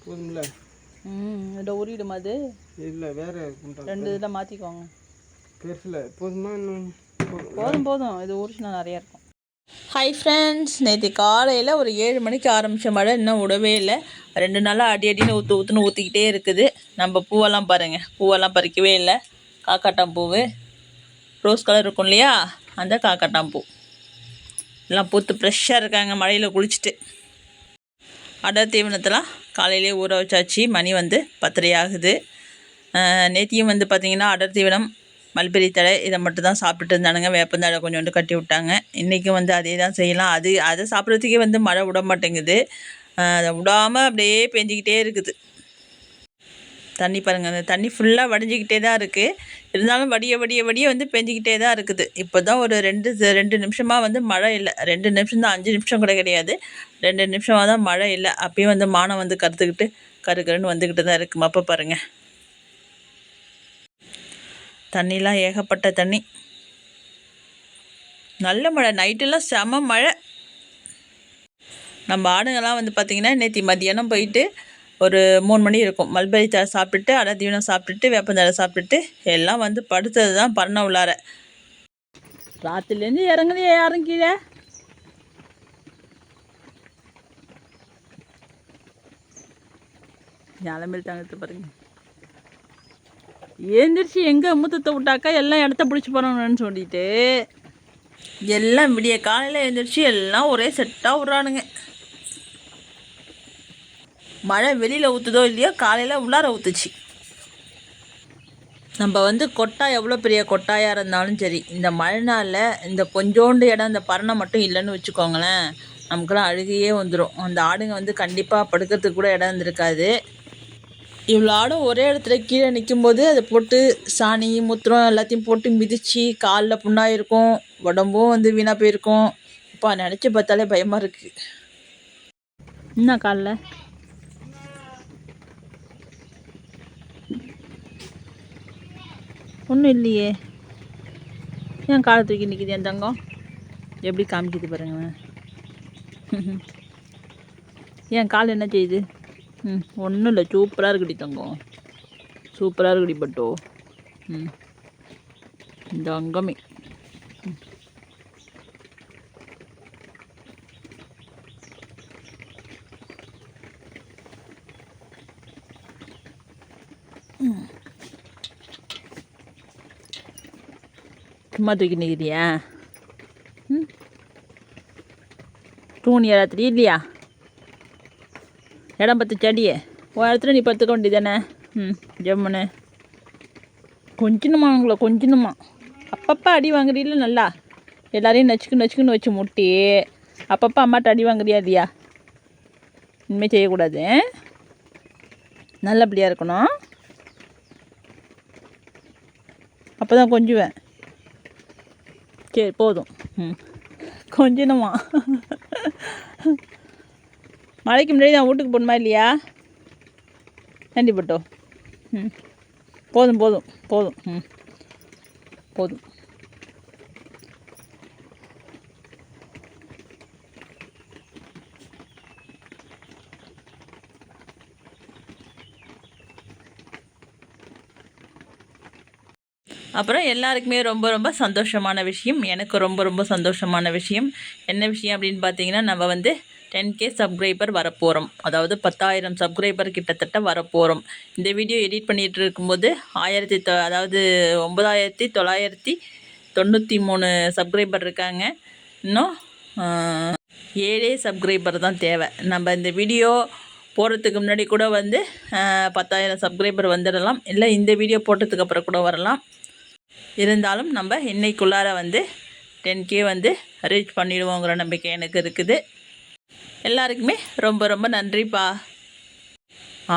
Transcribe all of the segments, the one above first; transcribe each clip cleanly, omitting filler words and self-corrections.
போதும்ல? இதை உரிடுமா அது? இல்லை வேறு குண்டான். 2 இதில் மாற்றிக்கோங்க. பெருசில் போதுமா? இன்னும் போதும். இது ஊறிச்சுனா நிறையா இருக்கும். ஹாய் ஃப்ரெண்ட்ஸ், நேற்று காலையில் ஒரு 7 மணிக்கு ஆரம்பித்த மழை இன்னும் விடவே இல்லை. 2 நாளாக அடின்னு ஊற்றுன்னு ஊற்றிக்கிட்டே இருக்குது. நம்ம பூவெல்லாம் பாருங்கள், பூவெல்லாம் பறிக்கவே இல்லை. காக்காட்டான் பூவு, ரோஸ் கலர் இருக்கும் இல்லையா, அந்த காக்காட்டான் பூ எல்லாம் பூத்து ஃப்ரெஷ்ஷாக இருக்காங்க மழையில் குளிச்சுட்டு. அடர் தீவனத்தெல்லாம் காலையிலே ஊற வச்சாச்சு. மணி வந்து 10:30 ஆகுது. நேத்தியும் வந்து பார்த்திங்கன்னா அடர் தீவனம், மல்பெரி தழை இதை மட்டும் தான் சாப்பிட்டுட்டு இருந்தானுங்க. வேப்பந்தழை கொஞ்சோண்டு கட்டி விட்டாங்க. இன்றைக்கும் வந்து அதே தான் செய்யலாம். அதை சாப்பிட்றதுக்கே வந்து மழை விட மாட்டேங்குது. அதை விடாமல் அப்படியே பெஞ்சிக்கிட்டே இருக்குது. தண்ணி பாருங்கள், அந்த தண்ணி ஃபுல்லாக வடிஞ்சிக்கிட்டே தான் இருக்குது. இருந்தாலும் வடிய வந்து பெஞ்சிக்கிட்டே தான் இருக்குது. இப்போ தான் ஒரு 2 நிமிஷமாக வந்து மழை இல்லை. 2 நிமிஷம் தான், 5 நிமிஷம் கூட கிடையாது. 2 நிமிஷமாக தான் மழை இல்லை. அப்பயும் வந்து மானம் வந்து கருத்துக்கிட்டு கருன்னு வந்துக்கிட்டு தான் இருக்குது. மப்ப பாருங்கள், தண்ணிலாம் ஏகப்பட்ட தண்ணி. நல்ல மழை, நைட்டெல்லாம் செம மழை. நம்ம ஆடுங்கள்லாம் வந்து பார்த்திங்கன்னா நேற்று மத்தியானம் போயிட்டு ஒரு 3 மணி இருக்கும். மல்பெரி தழை சாப்பிட்டுட்டு, அடர் தீவனம் சாப்பிட்டுட்டு, வேப்பந்தழை சாப்பிட்டுட்டு எல்லாம் வந்து படுத்தது தான் பண்ண உள்ளார. ராத்திரிலேருந்து இறங்குலையே யாரும் கீழே. ஞாலமேல் தாங்கத்து பாருங்க. ஏந்திரிச்சு எங்கே மூத்தத்தை விட்டாக்கா எல்லாம் இடத்த பிடிச்சி போகிறோன்னு சொல்லிட்டு எல்லாம் விடிய காலையில் எழுந்திரிச்சு எல்லாம் ஒரே செட்டாக விட்றானுங்க. மழை வெளியில் ஊற்றுதோ இல்லையோ, காலையில் உள்ளார ஊற்றுச்சு. நம்ம வந்து கொட்டாய் எவ்வளோ பெரிய கொட்டாயாக இருந்தாலும் சரி, இந்த மழை நாளில் இந்த கொஞ்சோண்டு இடம், இந்த பரணை மட்டும் இல்லைன்னு வச்சுக்கோங்களேன், நமக்குலாம் அழுகையே வந்துடும். அந்த ஆடுங்க வந்து கண்டிப்பாக படுக்கிறதுக்கு கூட இடம் இருந்திருக்காது. இவ்வளோ ஆடும் ஒரே இடத்துல கீழே நிற்கும்போது அதை போட்டு சாணி மூத்திரம் எல்லாத்தையும் போட்டு மிதித்து காலில் புண்ணாயிருக்கும், உடம்பும் வந்து வீணாக போயிருக்கும். இப்போ நினச்சி பார்த்தாலே பயமாக இருக்குது. என்ன காலில் ஒன்றும் இல்லையே, ஏன் காலை தூக்கி நிற்கிது என் தங்கம்? எப்படி காமிக்குது பாருங்க. ஏன் கால் என்ன செய்யுது? ஒன்றும் இல்லை, சூப்பராக இருக்குடி தங்கம், சூப்பராக இருக்குடி பட்டோ. இந்த அங்கமே சும்மா தூக்கி நிற்கிறியா? தூணி ராத்திரி இல்லையா? இடம் பார்த்து செடியே ஒரு இடத்துல நீ பத்துக்க வேண்டியதானே. ஜம்முன்னு கொஞ்சணுமா உங்களை, கொஞ்சணுமா. அப்பப்போ அடி வாங்குறீல்ல நல்லா, எல்லாரையும் நச்சுக்குன்னு வச்சு முட்டி அப்பப்போ அம்மாட்ட அடி வாங்குறியா இல்லையா? இனிமேல் செய்யக்கூடாது, நல்லபடியாக இருக்கணும். அப்போ தான் கொஞ்சுவேன். சரி போதும். கொஞ்சணுமா. மழைக்கு முன்னாடி நான் வீட்டுக்கு போகணுமா இல்லையா? கண்டிப்பட்டோ. போதும் போதும் போதும். போதும். அப்புறம் எல்லாருக்குமே ரொம்ப ரொம்ப சந்தோஷமான விஷயம், எனக்கு ரொம்ப ரொம்ப சந்தோஷமான விஷயம். என்ன விஷயம் அப்படின்னு பார்த்தீங்கன்னா, நம்ம வந்து 10K சப்ஸ்கிரைபர் வரப்போகிறோம். அதாவது 10,000 சப்ஸ்கிரைபர் கிட்டத்தட்ட வரப்போகிறோம். இந்த வீடியோ எடிட் பண்ணிகிட்டு இருக்கும்போது 9,993 சப்ஸ்கிரைபர் இருக்காங்க. இன்னும் 7 சப்ஸ்கிரைபர் தான் தேவை. நம்ம இந்த வீடியோ போடுறதுக்கு முன்னாடி கூட வந்து 10,000 சப்ஸ்கிரைபர் வந்துடலாம், இல்லை இந்த வீடியோ போட்டதுக்கு அப்புறம் கூட வரலாம். இருந்தாலும் நம்ம இன்னைக்குள்ளார வந்து 10K வந்து ரீச் பண்ணிடுவோங்கிற நம்பிக்கை எனக்கு இருக்குது. எல்லாருக்குமே ரொம்ப ரொம்ப நன்றிப்பா.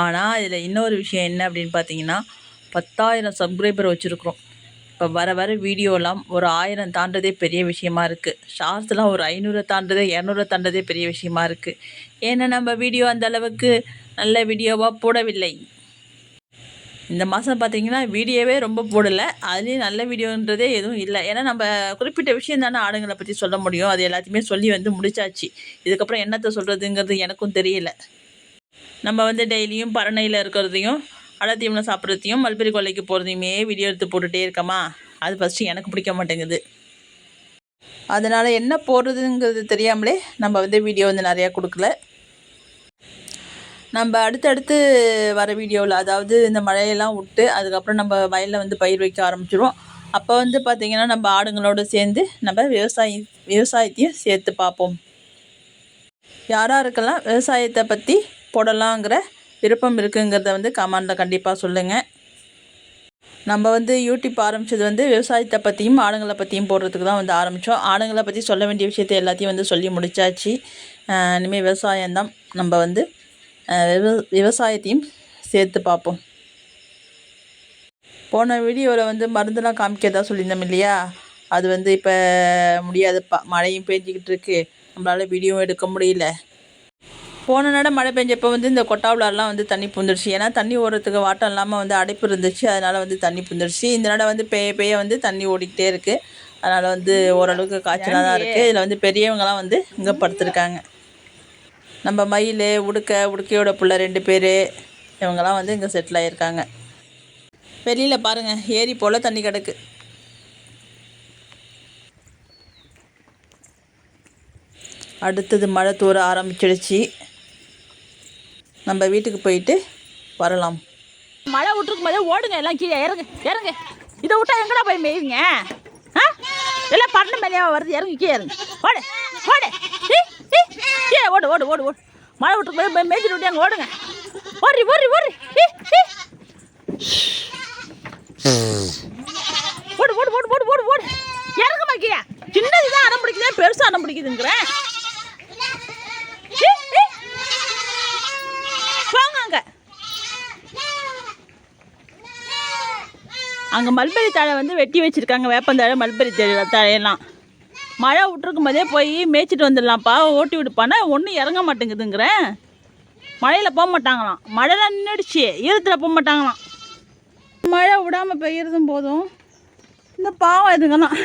ஆனால் இதில் இன்னொரு விஷயம் என்ன அப்படின்னு பார்த்தீங்கன்னா, 10,000 சப்ஸ்கிரைபர் வச்சுருக்குறோம். இப்போ வர வர வீடியோலாம் ஒரு 1000 தாண்டதே பெரிய விஷயமா இருக்குது. ஷார்ட்ஸ்லாம் ஒரு 500 தாண்டதே 200 தாண்டதே பெரிய விஷயமா இருக்குது. ஏன்னா நம்ம வீடியோ அந்த அளவுக்கு நல்ல வீடியோவாக போடவில்லை. இந்த மாதம் பார்த்திங்கன்னா வீடியோவே ரொம்ப போடலை, அதுலேயும் நல்ல வீடியோன்றதே எதுவும் இல்லை. ஏன்னா நம்ம குறிப்பிட்ட விஷயம் தானே ஆடுங்களை பற்றி சொல்ல முடியும், அது எல்லாத்தையுமே சொல்லி வந்து முடிச்சாச்சு. இதுக்கப்புறம் என்னத்தை சொல்கிறதுங்கிறது எனக்கும் தெரியல. நம்ம வந்து டெய்லியும் பரணையில் இருக்கிறதையும் அடை தீவனம் சாப்பிட்றதையும் மல்பெரி கொல்லைக்கு போகிறதையுமே வீடியோ எடுத்து போட்டுகிட்டே இருக்கமா, அது ஃபஸ்ட்டு எனக்கு பிடிக்க மாட்டேங்குது. அதனால் என்ன போடுறதுங்கிறது தெரியாமலே நம்ம வந்து வீடியோ வந்து நிறையா கொடுக்கல. நம்ம அடுத்தடுத்து வர வீடியோவில், அதாவது இந்த மழையெல்லாம் விட்டு அதுக்கப்புறம் நம்ம வயலில் வந்து பயிர் வைக்க ஆரம்பிச்சிடுவோம். அப்போ வந்து பார்த்திங்கன்னா நம்ம ஆடுங்களோடு சேர்ந்து நம்ம விவசாயத்தையும் சேர்த்து பார்ப்போம். யாராருக்கெல்லாம் விவசாயத்தை பற்றி போடலாங்கிற விருப்பம் இருக்குங்கிறத வந்து கமெண்டில் கண்டிப்பாக சொல்லுங்கள். நம்ம வந்து யூடியூப் ஆரம்பித்தது வந்து விவசாயத்தை பற்றியும் ஆடுங்களை பற்றியும் போடுறதுக்கு தான் வந்து ஆரம்பித்தோம். ஆடுங்களை பற்றி சொல்ல வேண்டிய விஷயத்தை எல்லாத்தையும் வந்து சொல்லி முடித்தாச்சு. இனிமேல் விவசாயம்தான். நம்ம வந்து விவசாயத்தையும் சேர்த்து பார்ப்போம். போன வீடியோவில் வந்து மருந்தெல்லாம் காமிக்கிறதா சொல்லியிருந்தோம் இல்லையா, அது வந்து இப்போ முடியாதுப்பா. மழையும் பெஞ்சிக்கிட்டு இருக்கு, நம்மளால் வீடியோவும் எடுக்க முடியல. போன நட மழை பெஞ்சப்போ வந்து இந்த கொட்டாவிலலாம் வந்து தண்ணி புந்துடுச்சு. ஏன்னா தண்ணி ஓடுறதுக்கு வாட்டம் இல்லாமல் வந்து அடைப்பு இருந்துச்சு, அதனால் வந்து தண்ணி புந்துடுச்சு. இந்த நட வந்து பெய்ய வந்து தண்ணி ஓடிக்கிட்டே இருக்குது. அதனால் வந்து ஓரளவுக்கு காய்ச்சலாக தான் இருக்குது. இதில் வந்து பெரியவங்களாம் வந்து இங்கே படுத்துருக்காங்க. நம்ம மயில், உடுக்கையோட பிள்ளை 2 பேர், இவங்கெல்லாம் வந்து இங்கே செட்டில் ஆகியிருக்காங்க. வெளியில் பாருங்கள், ஏரி போல் தண்ணி கிடக்கு. அடுத்தது மழை தூர ஆரம்பிச்சிடுச்சு. நம்ம வீட்டுக்கு போயிட்டு வரலாம். மழை விட்டுருக்கும் போதே ஓடுங்க, எல்லாம் கீழே இறங்கு. இதை விட்டா எங்கடா போய் மேய்விங்க? எல்லாம் பண்ண மேலேயே வருது, இறங்கி கீழே இறங்கு. ஓடு கீழே ஓடு. மழை விட்டுருக்கும் போது மேய்ச்சிட்டு விட்டு அங்கே ஓடுங்க. ஓடு. இறங்க மாக்கியா, சின்னதுதான் அடம் பிடிக்குதே, பெருசாக அடம் பிடிக்குதுங்கிறேன். போங்க அங்கே மல்பெரி தழை வந்து வெட்டி வச்சுருக்காங்க. வேப்பந்தழை, மல்பெரி தழையெல்லாம் மழை விட்டுருக்கும் போதே போய் மேய்ச்சிட்டு வந்துடலாம்ப்பா, ஓட்டி விடுப்பானா ஒன்றும் இறங்க மாட்டேங்குதுங்கிறேன். மழையில் போக மாட்டாங்களாம், மழைலாம் நின்றுடுச்சு, ஈரத்தில் போக மாட்டாங்களாம். மழை விடாமல் பெய்யறதும் போதும். இந்த பாவம் இதுங்கெல்லாம்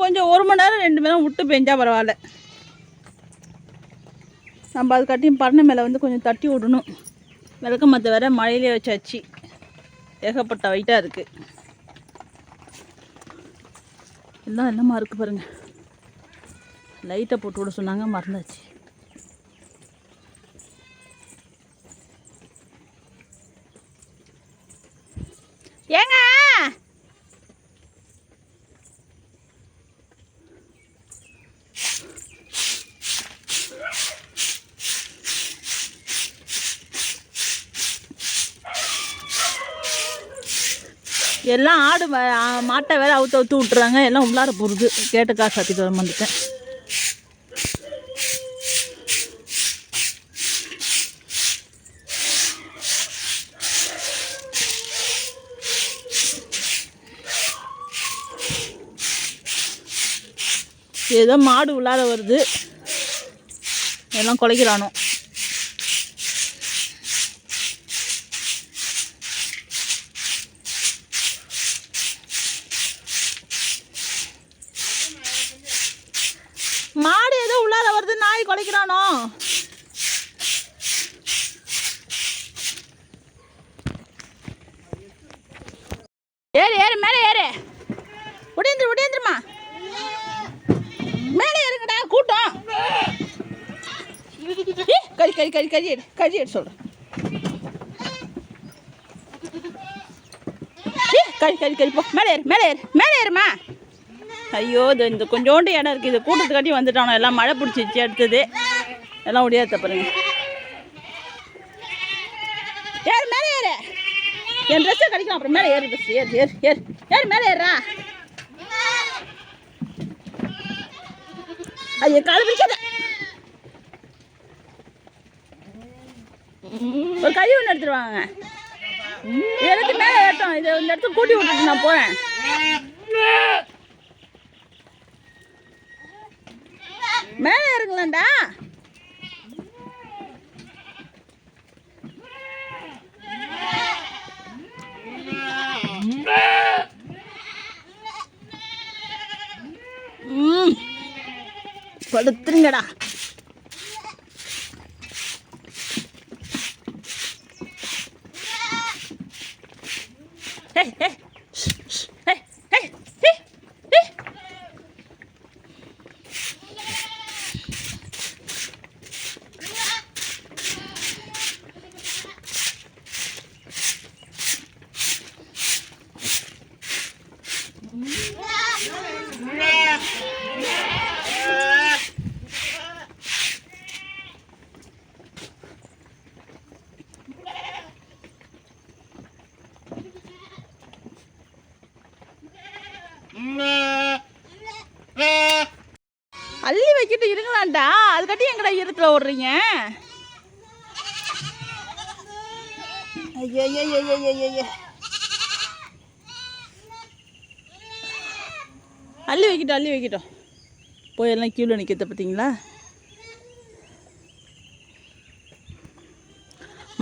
கொஞ்சம் 1 மணி நேரம் 2 மணி நேரம் விட்டு பெஞ்சால் பரவாயில்ல. நம்ம அதுக்காட்டியும் பரணை மேலே வந்து கொஞ்சம் தட்டி விடணும். விளக்க மற்ற வேற மழையிலே வச்சாச்சு, ஏகப்பட்ட வெயிட்டாக இருக்குது. எல்லாம் என்னமா இருக்குது பாருங்கள். லைட்டை போட்டு விட சொன்னாங்க, மறந்தாச்சு. ஏங்க எல்லாம் ஆடு மாட்டை வேற அவுத்து விட்டுறாங்க. எல்லாம் உள்ளார போடுது. கேட்ட காசு சாத்திட்டு வர வந்துட்டேன். ஏதோ மாடு உள்ளார வருது, எல்லாம் குலைக்கிறானோ. மாடு ஏதோ உள்ளார வருது, நாய் குலைக்கிறானோ. ஏறு மேலே ஏறு. உடையந்துருமா, மேலே ஏறுங்கடா, கூட்டம். கறி எடு சொல்கிறேன். கறி போ, மேலே ஏறுமா. ஐயோ, இந்த கொஞ்சோண்டு இடம் இருக்குது, இது கூட்டத்துக்காட்டி வந்துட்டானோ. எல்லாம் மழை பிடிச்சிச்சு, அடுத்தது எல்லாம் ஒடியாத பாருங்க. மேலே ஏறு. என் ட்ரெஸ்ஸை கடிக்கலாம், அப்புறம் மேலே ஏறு. ட்ரெஸ் ஏறு மேலே ஏறுறா. ஐயோ, காலை பிடிக்காத. ஒரு கறி ஒன்று எடுத்துருவாங்க. எனக்கு மேலே ஏற்றோம். இதை இந்த இடத்துக்கு கூட்டி விட்டுட்டு நான் போகிறேன். மேலே ஏறுங்களாண்டா. படுத்துருங்கடா. அள்ளி வைக்கிட்டு இருங்களாண்டா, அதுக்காட்டி எங்கடா ஈரத்தில் ஓடுறீங்க? ஐய அள்ளி வைக்கிட்டோம். போய் எல்லாம் கியூவில் நிற்கிறத பார்த்தீங்களா?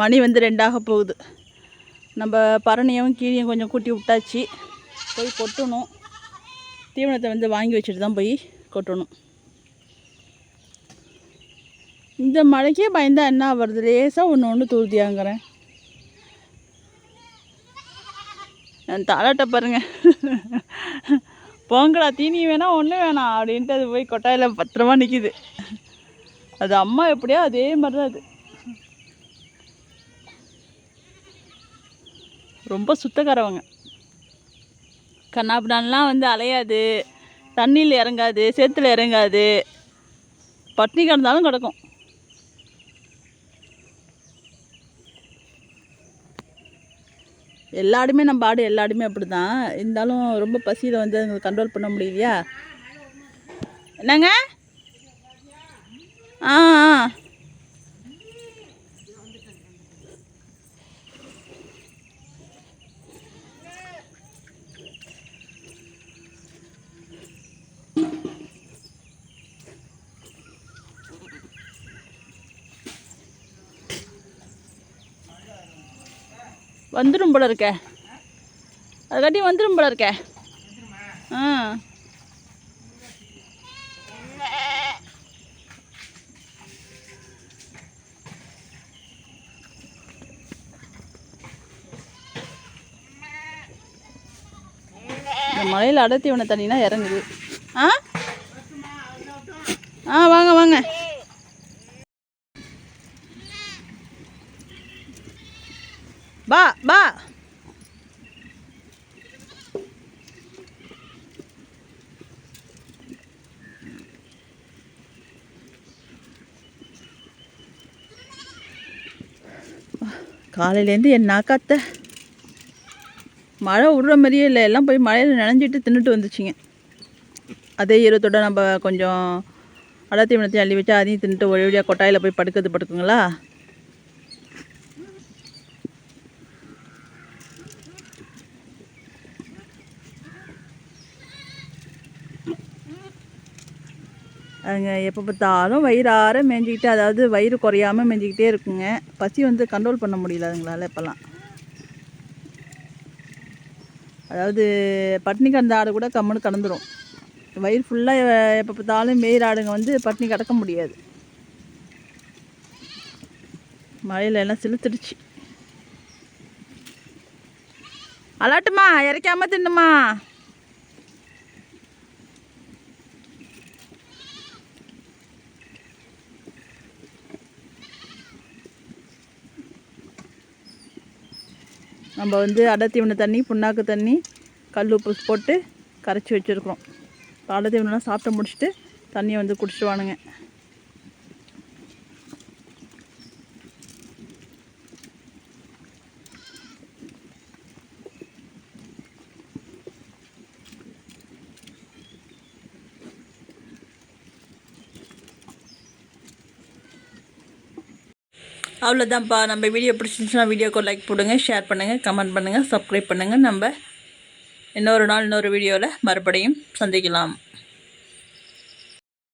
மணி வந்து 2 போகுது. நம்ம பரணியும் கீழியும் கொஞ்சம் கூட்டி விட்டாச்சு. போய் கொட்டணும். தீவனத்தை வந்து வாங்கி வச்சுட்டு தான் போய் கொட்டணும். இந்த மழைக்கே பயந்தா என்ன வருது, லேசாக ஒன்று தூர்த்தியாங்கிறேன். என் தாளாட்ட பாருங்க. போங்கடா, தீனி வேணாம் ஒன்றும் வேணாம் அப்படின்ட்டு அது போய் கொட்டாயில் பத்திரமா நிற்கிது. அது அம்மா எப்படியோ அதே மாதிரி தான் அது. ரொம்ப சுத்தக்காரவங்க. கண்ணாப்பிடான்லாம் வந்து அலையாது, தண்ணியில் இறங்காது, சேத்துல இறங்காது, பட்னி கிடந்தாலும் கிடக்கும். எல்லாருமே நம்ம ஆடு எல்லாருமே அப்படி தான் இருந்தாலும் ரொம்ப பசியில் வந்து அதை கண்ட்ரோல் பண்ண முடியலையா? என்னங்க? வந்துடும் போல இருக்க, அதுக்காட்டி வந்துடும் போல இருக்க. இந்த மலையில் அடர்த்திவன தண்ணினா இறங்குது. வாங்க வாங்க. பா பா. காலையிலேருந்து என்ன கத்த, மழை விடுற மாதிரியே இல்லை. எல்லாம் போய் மழையில் நனைஞ்சிட்டு தின்னுட்டு வந்துச்சுங்க. அதே ஈரத்தோட நம்ம கொஞ்சம் அடர்த்தீவனத்தையும் அள்ளி வச்சா அதையும் தின்னுட்டு ஒரே வழியாக கொட்டாயில் போய் படுக்குங்களா? அதுங்க எப்போ பார்த்தாலும் வயிறார மேய்ஞ்சிக்கிட்டு, அதாவது வயிறு குறையாமல் மேய்ஞ்சிக்கிட்டே இருக்குங்க. பசி வந்து கண்ட்ரோல் பண்ண முடியல அதுங்களால் இப்போல்லாம். அதாவது பட்னி கிடந்த ஆடு கூட கம்முன்னு கடந்துடும். வயிறு ஃபுல்லாக எப்போ பார்த்தாலும் மேய்கிற ஆடுங்க வந்து பட்னி கிடக்க முடியாது. மழையில் எல்லாம் சிலுத்துடுச்சு. அலாட்டுமா, இறக்காம தின்னுமா. நம்ம வந்து அடர்த்தீவன தண்ணி, புண்ணாக்கு தண்ணி, கல் உப்பு போட்டு கரைச்சி வச்சுருக்குறோம். அடர்த்தீவனெலாம் சாப்பிட்டு முடிச்சுட்டு தண்ணியை வந்து குடிச்சிடுவானுங்க. அவ்வளோதான்ப்பா. நம்ம வீடியோ பிடிச்சிருந்துச்சுன்னா வீடியோக்கு லைக் போடுங்க, ஷேர் பண்ணுங்கள், கமெண்ட் பண்ணுங்கள், சப்ஸ்கிரைப் பண்ணுங்கள். நம்ம இன்னொரு நாள் இன்னொரு வீடியோவில் மறுபடியும் சந்திக்கலாம்.